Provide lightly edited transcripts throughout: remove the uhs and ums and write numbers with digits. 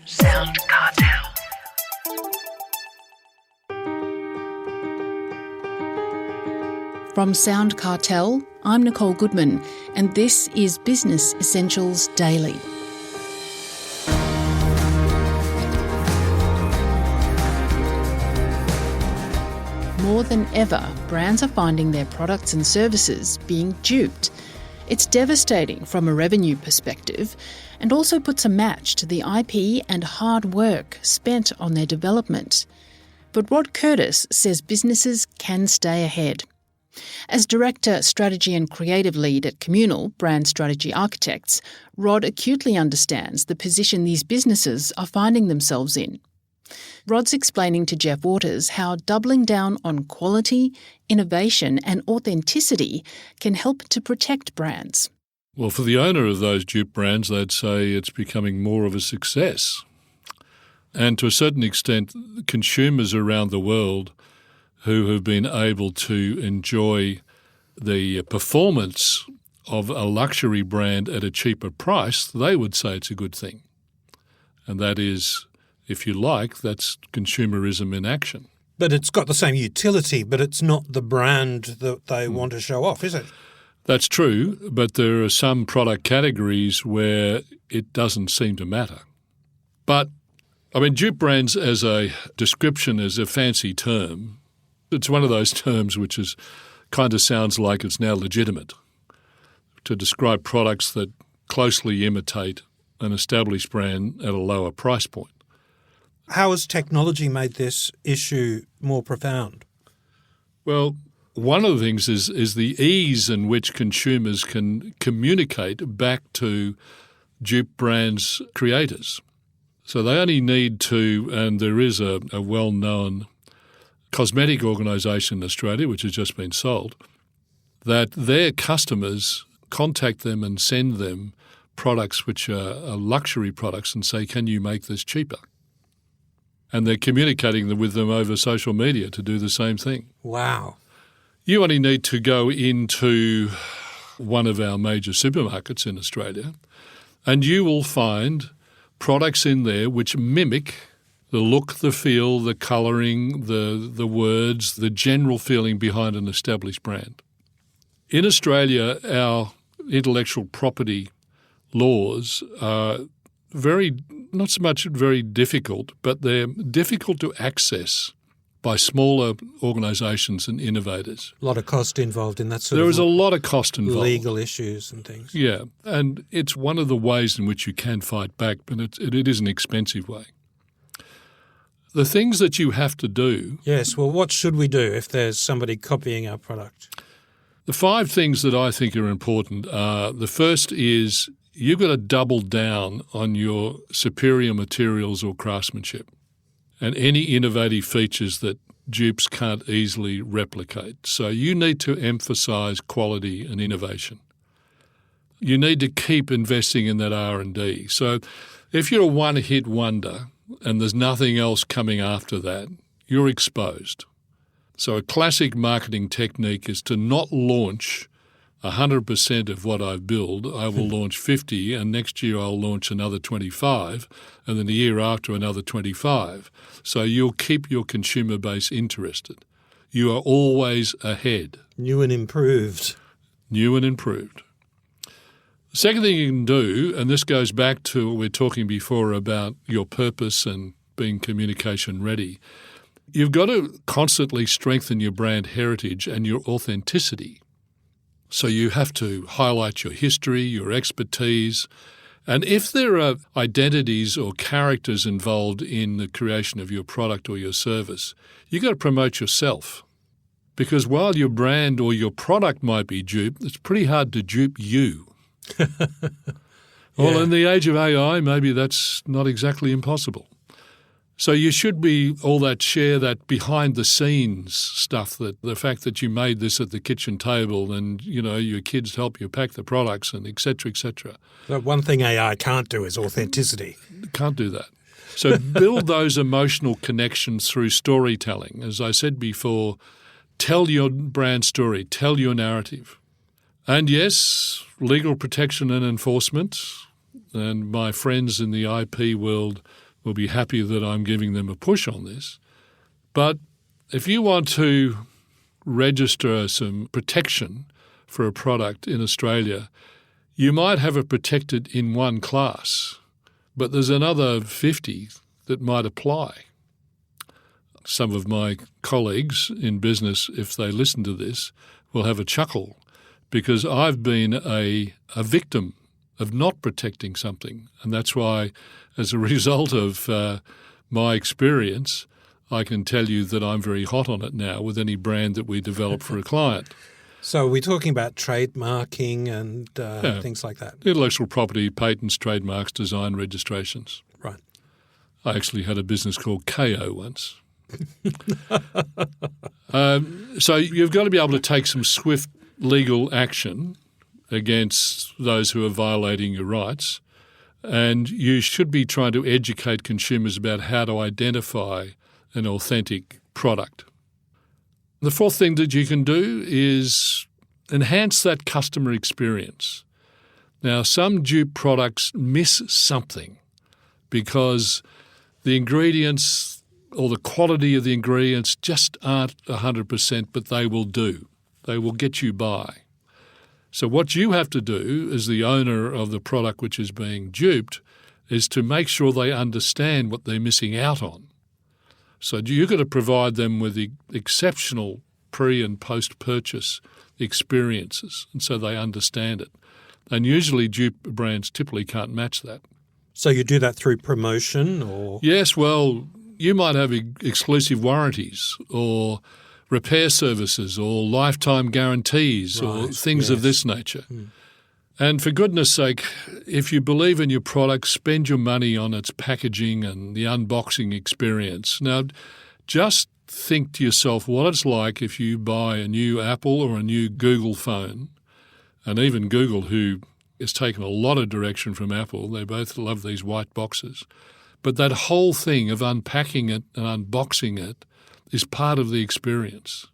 SoundCartel. From SoundCartel, I'm Nicole Goodman, and this is Business Essentials Daily. More than ever, brands are finding their products and services being duped. It's devastating from a revenue perspective and also puts a match to the IP and hard work spent on their development. But Rod Curtis says businesses can stay ahead. As Director, Strategy and Creative Lead at Kommunal, Brand Strategy Architects, Rod acutely understands the position these businesses are finding themselves in. Rod's explaining to Jeff Waters how doubling down on quality, innovation and authenticity can help to protect brands. Well, for the owner of those dupe brands, they'd say it's becoming more of a success. And to a certain extent, consumers around the world who have been able to enjoy the performance of a luxury brand at a cheaper price, they would say it's a good thing. And that is, if you like, that's consumerism in action. But it's got the same utility, but it's not the brand that they want to show off, is it? That's true, but there are some product categories where it doesn't seem to matter. But, dupe brands as a description is a fancy term. It's one of those terms which is kind of sounds like it's now legitimate to describe products that closely imitate an established brand at a lower price point. How has technology made this issue more profound? Well, one of the things is the ease in which consumers can communicate back to dupe brands' creators. So they only need to, and there is a well-known cosmetic organisation in Australia, which has just been sold, that their customers contact them and send them products which are luxury products and say, can you make this cheaper? And they're communicating with them over social media to do the same thing. Wow. You only need to go into one of our major supermarkets in Australia and you will find products in there which mimic the look, the feel, the colouring, the words, the general feeling behind an established brand. In Australia, our intellectual property laws are not so much very difficult, but they're difficult to access by smaller organisations and innovators. A lot of cost involved in that sort There of is a lot of cost involved. Legal issues and things. Yeah, and it's one of the ways in which you can fight back, but it is an expensive way. The things that you have to do... Yes, well, what should we do if there's somebody copying our product? The 5 things that I think are important are, the first is you've got to double down on your superior materials or craftsmanship and any innovative features that dupes can't easily replicate. So you need to emphasise quality and innovation. You need to keep investing in that R&D. So if you're a one-hit wonder and there's nothing else coming after that, you're exposed. So a classic marketing technique is to not launch 100% of what I build. I will launch 50 and next year I'll launch another 25 and then the year after another 25. So you'll keep your consumer base interested. You are always ahead. New and improved. New and improved. The second thing you can do, and this goes back to what we were talking before about your purpose and being communication ready, you've got to constantly strengthen your brand heritage and your authenticity. So you have to highlight your history, your expertise, and if there are identities or characters involved in the creation of your product or your service, you've got to promote yourself. Because while your brand or your product might be duped, it's pretty hard to dupe you. Well, in the age of AI, maybe that's not exactly impossible. So you should be share that behind-the-scenes stuff, that the fact that you made this at the kitchen table and, your kids help you pack the products and et cetera, et cetera. But one thing AI can't do is authenticity. Can't do that. So build those emotional connections through storytelling. As I said before, tell your brand story, tell your narrative. And yes, legal protection and enforcement, and my friends in the IP world will be happy that I'm giving them a push on this. But if you want to register some protection for a product in Australia, you might have it protected in one class, but there's another 50 that might apply. Some of my colleagues in business, if they listen to this, will have a chuckle because I've been a victim of not protecting something. And that's why, as a result of my experience, I can tell you that I'm very hot on it now with any brand that we develop for a client. So we're talking about trademarking and things like that. Intellectual property, patents, trademarks, design registrations. Right. I actually had a business called KO once. So you've got to be able to take some swift legal action against those who are violating your rights, and you should be trying to educate consumers about how to identify an authentic product. The fourth thing that you can do is enhance that customer experience. Now, some dupe products miss something because the ingredients or the quality of the ingredients just aren't 100%, but they will do. They will get you by. So what you have to do as the owner of the product which is being duped is to make sure they understand what they're missing out on. So you've got to provide them with the exceptional pre- and post-purchase experiences, and so they understand it. And usually dupe brands typically can't match that. So you do that through promotion or? Yes, well, you might have exclusive warranties or repair services or lifetime guarantees or things of this nature. And for goodness sake, if you believe in your product, spend your money on its packaging and the unboxing experience. Now, just think to yourself what it's like if you buy a new Apple or a new Google phone, and even Google, who has taken a lot of direction from Apple. They both love these white boxes. But that whole thing of unpacking it and unboxing it is part of the experience.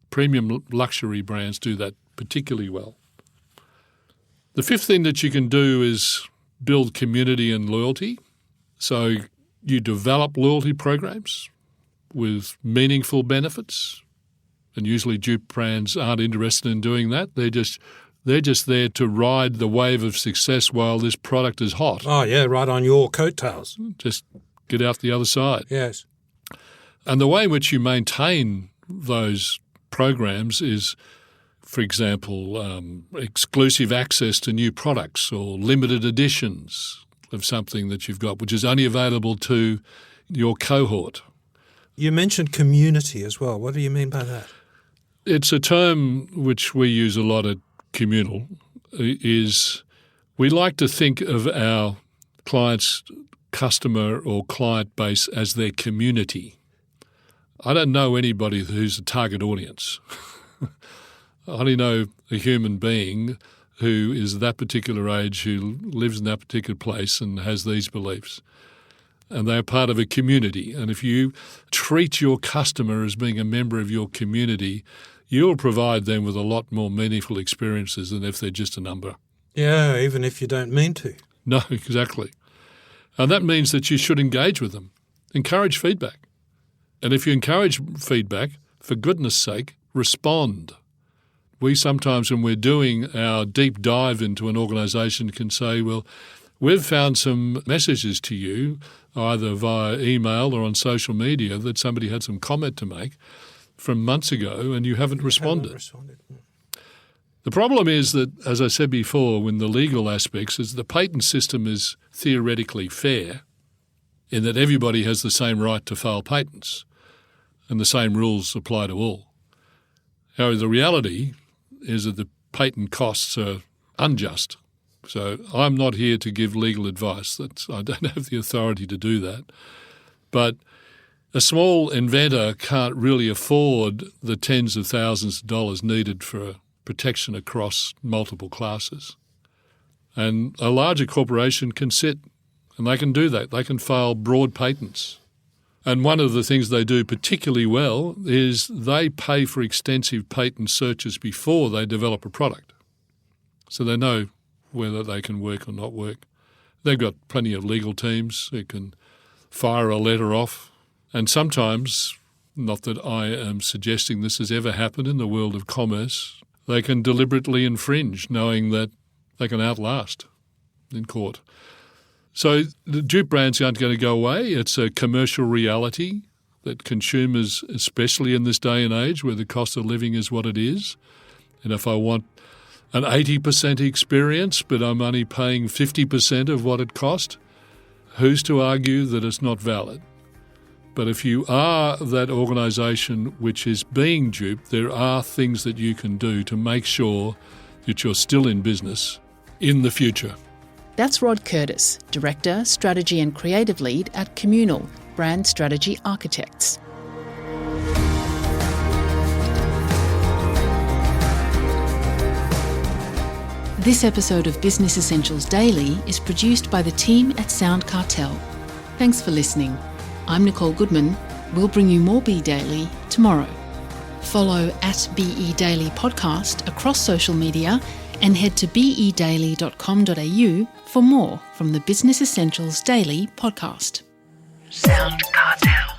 Premium luxury brands do that particularly well. The fifth thing that you can do is build community and loyalty. So you develop loyalty programs with meaningful benefits, and usually dupe brands aren't interested in doing that. They're just there to ride the wave of success while this product is hot. Oh, yeah, right on your coattails. Just get out the other side. Yes. And the way in which you maintain those programs is, for example, exclusive access to new products or limited editions of something that you've got, which is only available to your cohort. You mentioned community as well. What do you mean by that? It's a term which we use a lot at Kommunal. Is we like to think of our clients' customer or client base as their community. I don't know anybody who's a target audience. I only know a human being who is that particular age, who lives in that particular place and has these beliefs. And they're part of a community. And if you treat your customer as being a member of your community, you'll provide them with a lot more meaningful experiences than if they're just a number. Yeah, even if you don't mean to. No, exactly. And that means that you should engage with them. Encourage feedback. And if you encourage feedback, for goodness sake, respond. We sometimes, when we're doing our deep dive into an organisation, can say, well, we've found some messages to you, either via email or on social media, that somebody had some comment to make from months ago and you haven't responded. The problem is that, as I said before, when the legal aspects is the patent system is theoretically fair in that everybody has the same right to file patents and the same rules apply to all. However, the reality is that the patent costs are unjust. So I'm not here to give legal advice. I don't have the authority to do that. But a small inventor can't really afford the tens of thousands of dollars needed for protection across multiple classes. And a larger corporation can sit and they can do that. They can file broad patents. And one of the things they do particularly well is they pay for extensive patent searches before they develop a product. So they know whether they can work or not work. They've got plenty of legal teams who can fire a letter off. And sometimes, not that I am suggesting this has ever happened in the world of commerce, they can deliberately infringe knowing that they can outlast in court. So the dupe brands aren't going to go away. It's a commercial reality that consumers, especially in this day and age where the cost of living is what it is, and if I want an 80% experience but I'm only paying 50% of what it cost, who's to argue that it's not valid? But if you are that organisation which is being duped, there are things that you can do to make sure that you're still in business in the future. That's Rod Curtis, Director, Strategy and Creative Lead at Kommunal, Brand Strategy Architects. This episode of Business Essentials Daily is produced by the team at SoundCartel. Thanks for listening. I'm Nicole Goodman. We'll bring you more Be Daily tomorrow. Follow at BE Daily Podcast across social media and head to bedaily.com.au for more from the Business Essentials Daily podcast. SoundCartel.